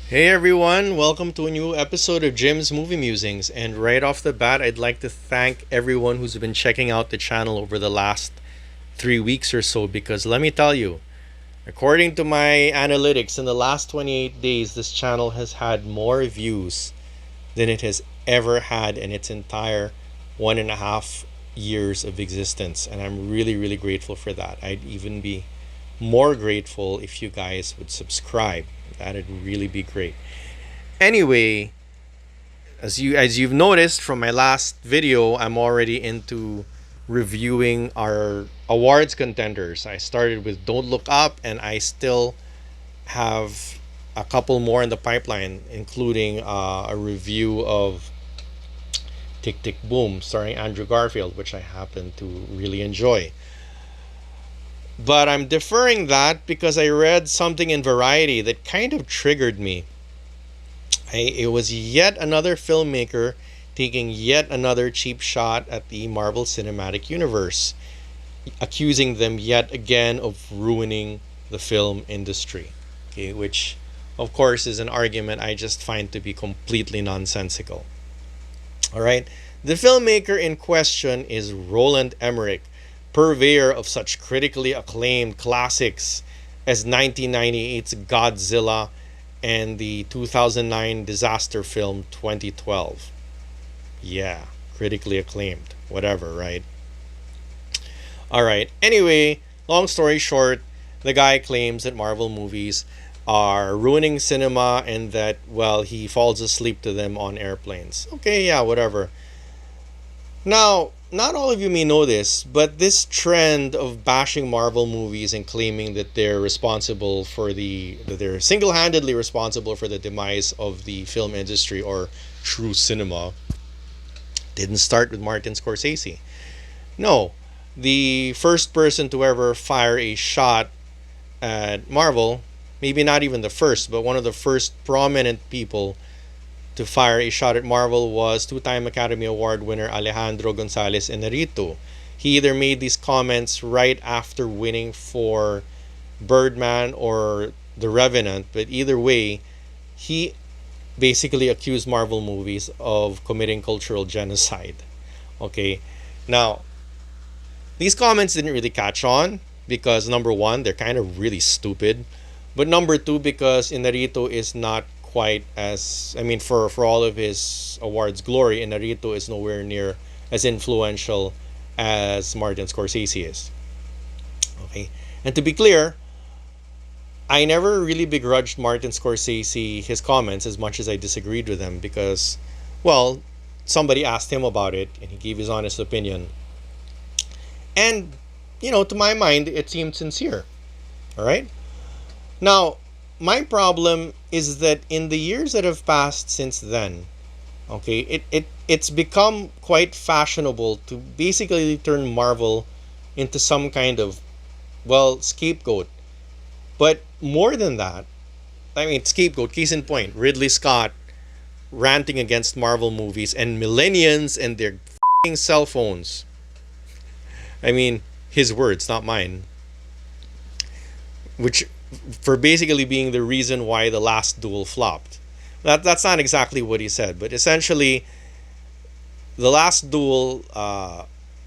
Hey everyone, welcome to a new episode of Jim's Movie Musings. And right off the bat, I'd like to thank everyone who's been checking out the channel over the last 3 weeks or so because let me tell you, according to my analytics, in the last 28 days, this channel has had more views than it has ever had in its entire 1.5 years of existence. And I'm really, really grateful for that. I'd even be more grateful if you guys would subscribe. That'd really be great. Anyway, as you've noticed from my last video, I'm already into reviewing our awards contenders. I started with Don't Look Up, and I still have a couple more in the pipeline, including a review of Tick Tick Boom, starring Andrew Garfield, which I happen to really enjoy. But I'm deferring that because I read something in Variety that kind of triggered me. It was yet another filmmaker taking yet another cheap shot at the Marvel Cinematic Universe, accusing them yet again of ruining the film industry. Okay, which, of course, is an argument I just find to be completely nonsensical. All right, the filmmaker in question is Roland Emmerich, purveyor of such critically acclaimed classics as 1998's Godzilla and the 2009 disaster film 2012. Yeah, critically acclaimed. Whatever, right? Alright, anyway, long story short, the guy claims that Marvel movies are ruining cinema and that, well, he falls asleep to them on airplanes. Okay, yeah, whatever. Now, not all of you may know this, but this trend of bashing Marvel movies and claiming that they're single-handedly responsible for the demise of the film industry or true cinema didn't start with Martin Scorsese. No, the first person to ever fire a shot at Marvel, maybe not even the first, but one of the first prominent people to fire a shot at Marvel was two-time Academy Award winner Alejandro Gonzalez Inarritu. He either made these comments right after winning for Birdman or The Revenant, but either way, he basically accused Marvel movies of committing cultural genocide. Okay, now, these comments didn't really catch on because number one, they're kind of really stupid, but number two, because Inarritu is not quite as, I mean, for all of his awards glory, Inarritu is nowhere near as influential as Martin Scorsese is. Okay, and to be clear, I never really begrudged Martin Scorsese his comments as much as I disagreed with them because, well, somebody asked him about it and he gave his honest opinion. And, to my mind, it seemed sincere. All right? Now, my problem is that in the years that have passed since then, okay, it's become quite fashionable to basically turn Marvel into some kind of, well, scapegoat. But more than that, I mean, scapegoat, case in point, Ridley Scott ranting against Marvel movies and millennials and their f***ing cell phones. I mean, his words, not mine. Which, for basically being the reason why the Last Duel flopped. That's not exactly what he said, but essentially, the Last Duel,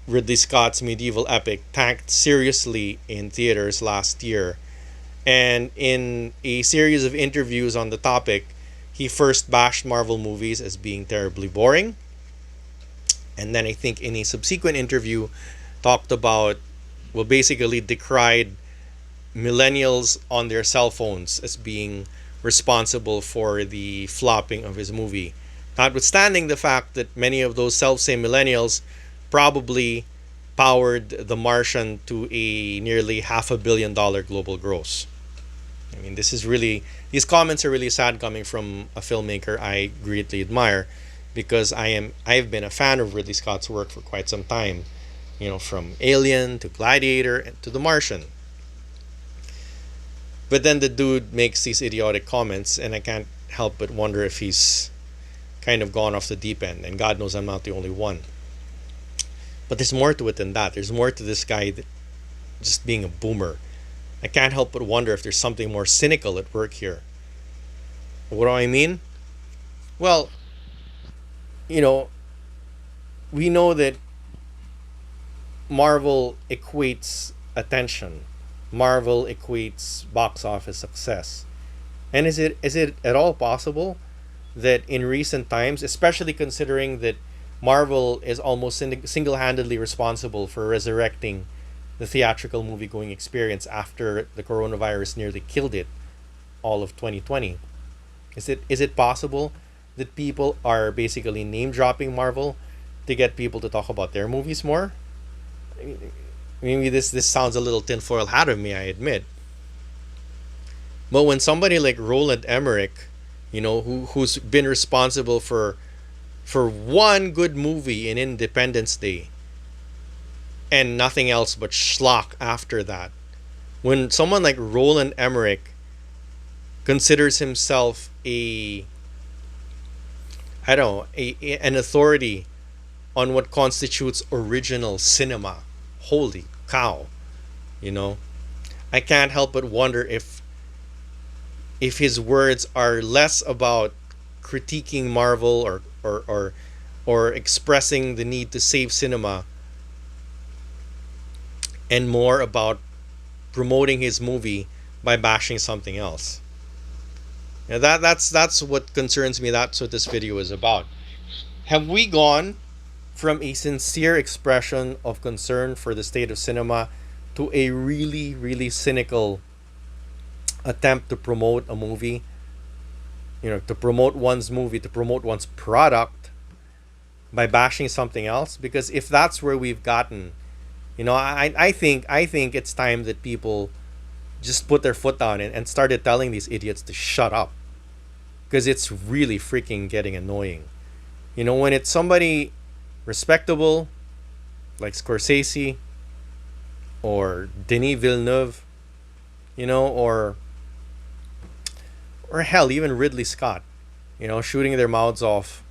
Ridley Scott's medieval epic, tanked seriously in theaters last year. And in a series of interviews on the topic, he first bashed Marvel movies as being terribly boring. And then I think in a subsequent interview, talked about, well, basically decried millennials on their cell phones as being responsible for the flopping of his movie. Notwithstanding the fact that many of those self-same millennials probably powered The Martian to a nearly $500 million global gross. I mean, these comments are really sad coming from a filmmaker I greatly admire because I've been a fan of Ridley Scott's work for quite some time. From Alien to Gladiator and to The Martian. But then the dude makes these idiotic comments, and I can't help but wonder if he's kind of gone off the deep end. And God knows I'm not the only one. But there's more to it than that. There's more to this guy that just being a boomer. I can't help but wonder if there's something more cynical at work here. What do I mean? Well, you know, we know that Marvel equates attention. Marvel equates box office success. And is it at all possible that in recent times, especially considering that Marvel is almost single-handedly responsible for resurrecting the theatrical movie-going experience after the coronavirus nearly killed it all of 2020? Is it possible that people are basically name dropping Marvel to get people to talk about their movies more? Maybe this sounds a little tinfoil hat of me, I admit. But when somebody like Roland Emmerich, who's been responsible for one good movie in Independence Day and nothing else but schlock after that, when someone like Roland Emmerich considers himself a I don't know an authority on what constitutes original cinema, holy cow, you know, I can't help but wonder if his words are less about critiquing Marvel or expressing the need to save cinema and more about promoting his movie by bashing something else. Now that's what concerns me. That's what this video is about. Have we gone from a sincere expression of concern for the state of cinema to a really, really cynical attempt to promote a movie, to promote one's movie, to promote one's product by bashing something else? Because if that's where we've gotten, I think it's time that people just put their foot down and started telling these idiots to shut up. Because it's really freaking getting annoying. When it's somebody respectable like Scorsese or Denis Villeneuve, or hell, even Ridley Scott, shooting their mouths off.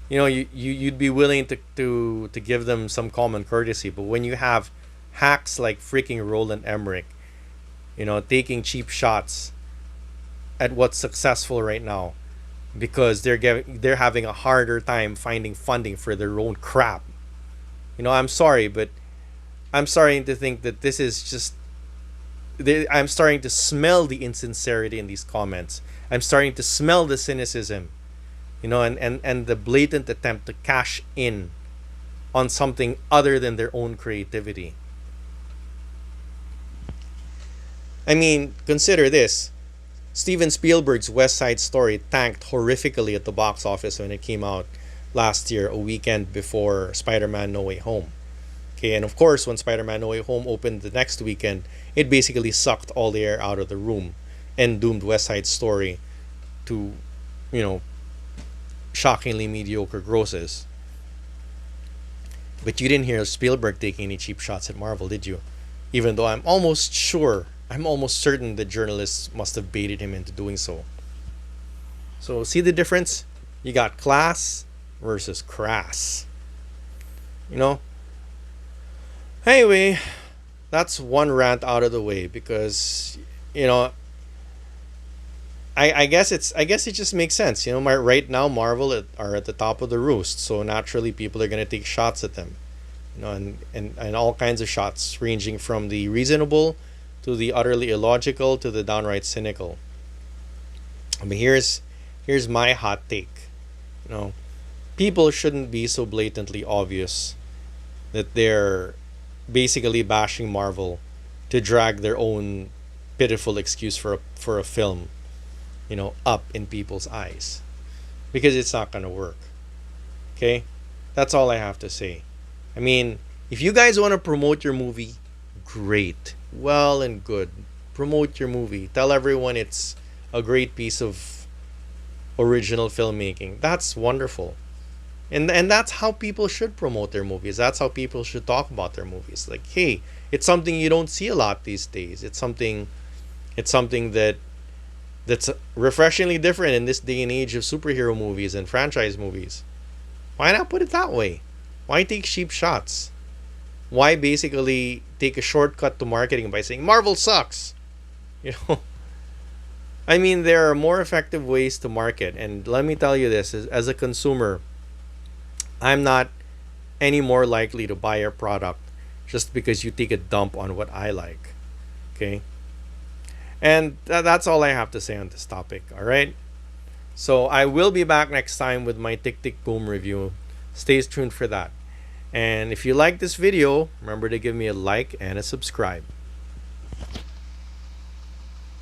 You'd be willing to give them some common courtesy, but when you have hacks like freaking Roland Emmerich, taking cheap shots at what's successful right now because they're having a harder time finding funding for their own crap. I'm sorry, but I'm starting to think that this is just. I'm starting to smell the insincerity in these comments. I'm starting to smell the cynicism, and the blatant attempt to cash in on something other than their own creativity. I mean, consider this. Steven Spielberg's West Side Story tanked horrifically at the box office when it came out last year, a weekend before Spider-Man No Way Home. Okay, and of course, when Spider-Man No Way Home opened the next weekend, it basically sucked all the air out of the room and doomed West Side Story to, shockingly mediocre grosses. But you didn't hear Spielberg taking any cheap shots at Marvel, did you? Even though I'm almost certain the journalists must have baited him into doing so. So, see the difference? You got class versus crass. Anyway, that's one rant out of the way because, I guess it just makes sense. Right now Marvel are at the top of the roost, so naturally people are gonna take shots at them. And all kinds of shots, ranging from the reasonable to the utterly illogical to the downright cynical. I mean, here's my hot take. People shouldn't be so blatantly obvious that they're basically bashing Marvel to drag their own pitiful excuse for a film, up in people's eyes, because it's not gonna work. Okay, that's all I have to say. I mean, if you guys want to promote your movie, great, well and good. Promote your movie. Tell everyone it's a great piece of original filmmaking. That's wonderful. And that's how people should promote their movies. That's how people should talk about their movies. Like, hey, it's something you don't see a lot these days. It's something that's refreshingly different in this day and age of superhero movies and franchise movies. Why not put it that way? Why take cheap shots? Why basically take a shortcut to marketing by saying Marvel sucks? I mean, there are more effective ways to market. And let me tell you this, as a consumer, I'm not any more likely to buy your product just because you take a dump on what I like. Okay? And that's all I have to say on this topic. All right? So I will be back next time with my Tick Tick Boom review. Stay tuned for that. And if you like this video, remember to give me a like and a subscribe.